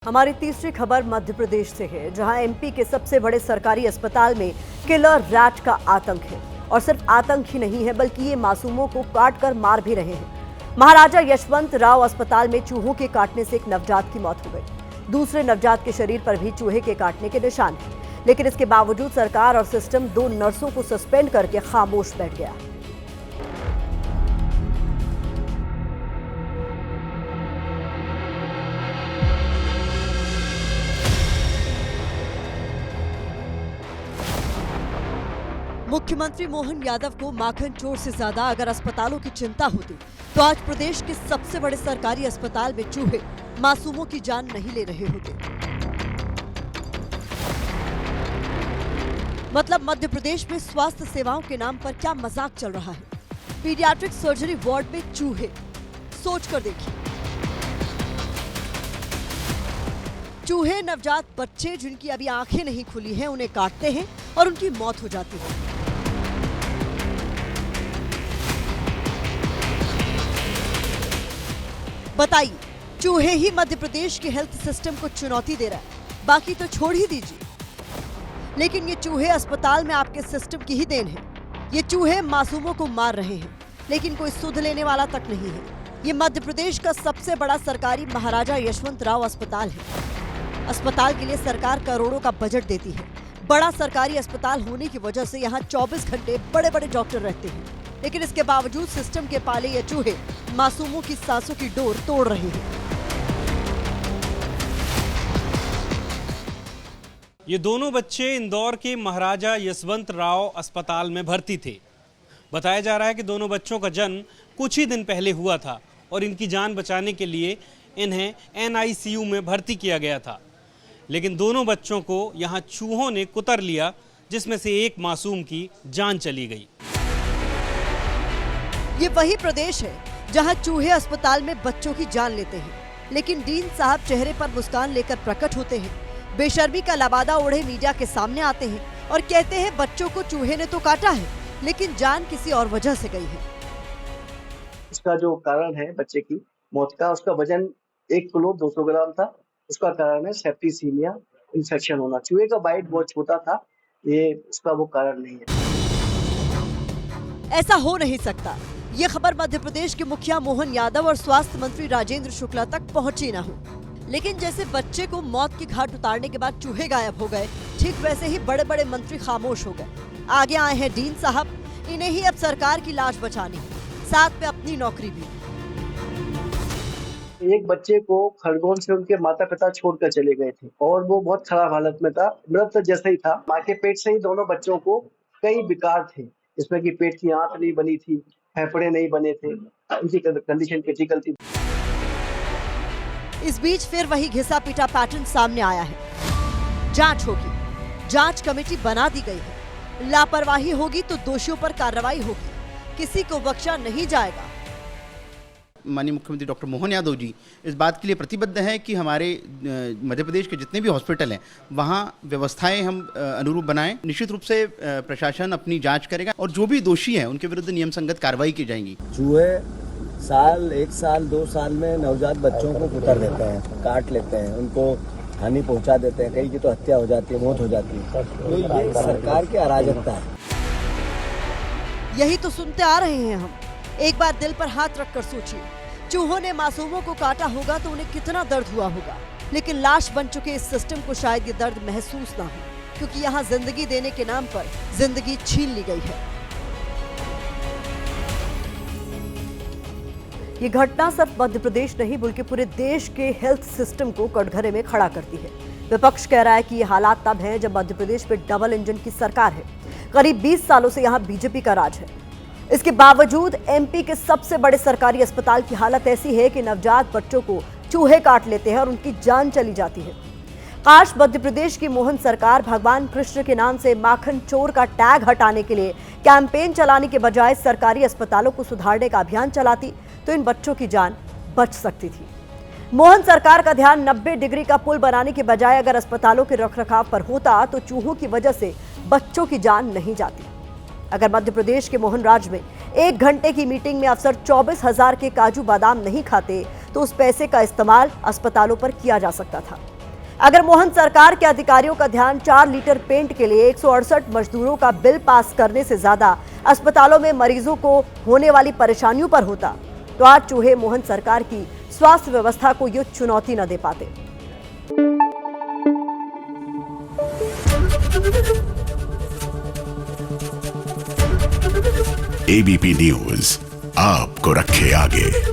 हमारी तीसरी खबर मध्य प्रदेश से है, जहां एमपी के सबसे बड़े सरकारी अस्पताल में किलर रैट का आतंक है। और सिर्फ आतंक ही नहीं है, बल्कि ये मासूमों को काट कर मार भी रहे हैं। महाराजा यशवंत राव अस्पताल में चूहों के काटने से एक नवजात की मौत हो गई। दूसरे नवजात के शरीर पर भी चूहे के काटने के निशान हैं। लेकिन इसके बावजूद सरकार और सिस्टम 2 नर्सों को सस्पेंड करके खामोश बैठ गया। मुख्यमंत्री मोहन यादव को माखन चोर से ज्यादा अगर अस्पतालों की चिंता होती तो आज प्रदेश के सबसे बड़े सरकारी अस्पताल में चूहे मासूमों की जान नहीं ले रहे होते। मतलब मध्य प्रदेश में स्वास्थ्य सेवाओं के नाम पर क्या मजाक चल रहा है। पीडियाट्रिक सर्जरी वार्ड में चूहे, सोचकर देखिए। चूहे नवजात बच्चे जिनकी अभी आंखें नहीं खुली हैं, उन्हें काटते हैं और उनकी मौत हो जाती है। बताइए, चूहे ही मध्य प्रदेश के हेल्थ सिस्टम को चुनौती दे रहा है, बाकी तो छोड़ ही दीजिए। लेकिन ये चूहे अस्पताल में आपके सिस्टम की ही देन है। ये चूहे मासूमों को मार रहे हैं, लेकिन कोई सुध लेने वाला तक नहीं है। ये मध्य प्रदेश का सबसे बड़ा सरकारी महाराजा यशवंत राव अस्पताल है। अस्पताल के लिए सरकार करोड़ों का बजट देती है। बड़ा सरकारी अस्पताल होने की वजह से यहाँ 24 घंटे बड़े बड़े डॉक्टर रहते हैं। लेकिन इसके बावजूद सिस्टम के पाले ये चूहे मासूमों की सांसों की डोर तोड़ रहे हैं। ये दोनों बच्चे इंदौर के महाराजा यशवंत राव अस्पताल में भर्ती थे। बताया जा रहा है कि दोनों बच्चों का जन्म कुछ ही दिन पहले हुआ था और इनकी जान बचाने के लिए इन्हें NICU में भर्ती किया गया था। लेकिन दोनों बच्चों को यहाँ चूहों ने कुतर लिया, जिसमें से एक मासूम की जान चली गई। ये वही प्रदेश है जहां चूहे अस्पताल में बच्चों की जान लेते हैं, लेकिन डीन साहब चेहरे पर मुस्कान लेकर प्रकट होते हैं। बेशर्मी का लबादा ओढ़े मीडिया के सामने आते हैं और कहते हैं बच्चों को चूहे ने तो काटा है, लेकिन जान किसी और वजह से गई है। उसका जो कारण है बच्चे की मौत का, उसका वजन 1 किलो 200 ग्राम था। उसका कारण है सेप्टिसीमिया, इन्फेक्शन होना। चूहे का बाइट बहुत छोटा था, ये उसका वो कारण नहीं है। ऐसा हो नहीं सकता। ये खबर मध्य प्रदेश के मुखिया मोहन यादव और स्वास्थ्य मंत्री राजेंद्र शुक्ला तक पहुंची न हो। लेकिन जैसे बच्चे को मौत की घाट उतारने के बाद चूहे गायब हो गए, ठीक वैसे ही बड़े बड़े मंत्री खामोश हो गए। आगे आए हैं डीन साहब, इन्हें ही अब सरकार की लाश बचानी है, साथ में अपनी नौकरी भी। एक बच्चे को खरगोन से उनके माता पिता छोड़कर चले गए थे और वो बहुत खराब हालत में था, मृत जैसा ही था। माँ के पेट से ही दोनों बच्चों को कई विकार थे, जिसमें कि पेट की आंत नहीं बनी थी, फेफड़े नहीं बने थे, उनकी कंडीशन क्रिटिकल थी। इस बीच फिर वही घिसा पीटा पैटर्न सामने आया है। जांच होगी, जांच कमेटी बना दी गई है। लापरवाही होगी तो दोषियों पर कार्रवाई होगी, किसी को बख्शा नहीं जाएगा। माननीय मुख्यमंत्री डॉक्टर मोहन यादव जी इस बात के लिए प्रतिबद्ध हैं कि हमारे मध्य प्रदेश के जितने भी हॉस्पिटल हैं वहाँ व्यवस्थाएं हम अनुरूप बनाएं। निश्चित रूप से प्रशासन अपनी जांच करेगा और जो भी दोषी हैं उनके विरुद्ध नियम संगत कार्रवाई की जाएगी। चूहे 1 साल 2 साल में नवजात बच्चों को कुतर देते हैं, काट लेते हैं, उनको हानि पहुंचा देते हैं, कई की तो हत्या हो जाती है, मौत हो जाती है। तो ये सरकार की अराजकता है। यही तो सुनते आ रहे हैं हम। एक बार दिल पर हाथ रखकर सोचिए, चूहों ने मासूमों को काटा होगा तो उन्हें कितना दर्द हुआ होगा। लेकिन लाश बन चुके इस सिस्टम को शायद ये दर्द महसूस ना हो, क्योंकि यहाँ जिंदगी देने के नाम पर जिंदगी छीन ली गई है। ये घटना सिर्फ मध्य प्रदेश नहीं बल्कि पूरे देश के हेल्थ सिस्टम को कटघरे में खड़ा करती है। विपक्ष कह रहा है कि ये हालात तब हैं जब मध्य प्रदेश में डबल इंजन की सरकार है। करीब 20 सालों से यहाँ बीजेपी का राज है। इसके बावजूद एमपी के सबसे बड़े सरकारी अस्पताल की हालत ऐसी है कि नवजात बच्चों को चूहे काट लेते हैं और उनकी जान चली जाती है। काश मध्य प्रदेश की मोहन सरकार भगवान कृष्ण के नाम से माखन चोर का टैग हटाने के लिए कैंपेन चलाने के बजाय सरकारी अस्पतालों को सुधारने का अभियान चलाती तो इन बच्चों की जान बच सकती थी। मोहन सरकार का ध्यान 90 डिग्री का पुल बनाने के बजाय अगर अस्पतालों के रखरखाव पर होता तो चूहों की वजह से बच्चों की जान नहीं जाती। अगर मध्य प्रदेश के मोहन राज में 1 घंटे की मीटिंग में अफसर 24,000 के काजू बादाम नहीं खाते तो उस पैसे का इस्तेमाल अस्पतालों पर किया जा सकता था। अगर मोहन सरकार के अधिकारियों का ध्यान 4 लीटर पेंट के लिए 168 मजदूरों का बिल पास करने से ज्यादा अस्पतालों में मरीजों को होने वाली परेशानियों पर होता, तो आज चूहे मोहन सरकार की स्वास्थ्य व्यवस्था को ये चुनौती न दे पाते। एबीपी न्यूज आपको रखे आगे।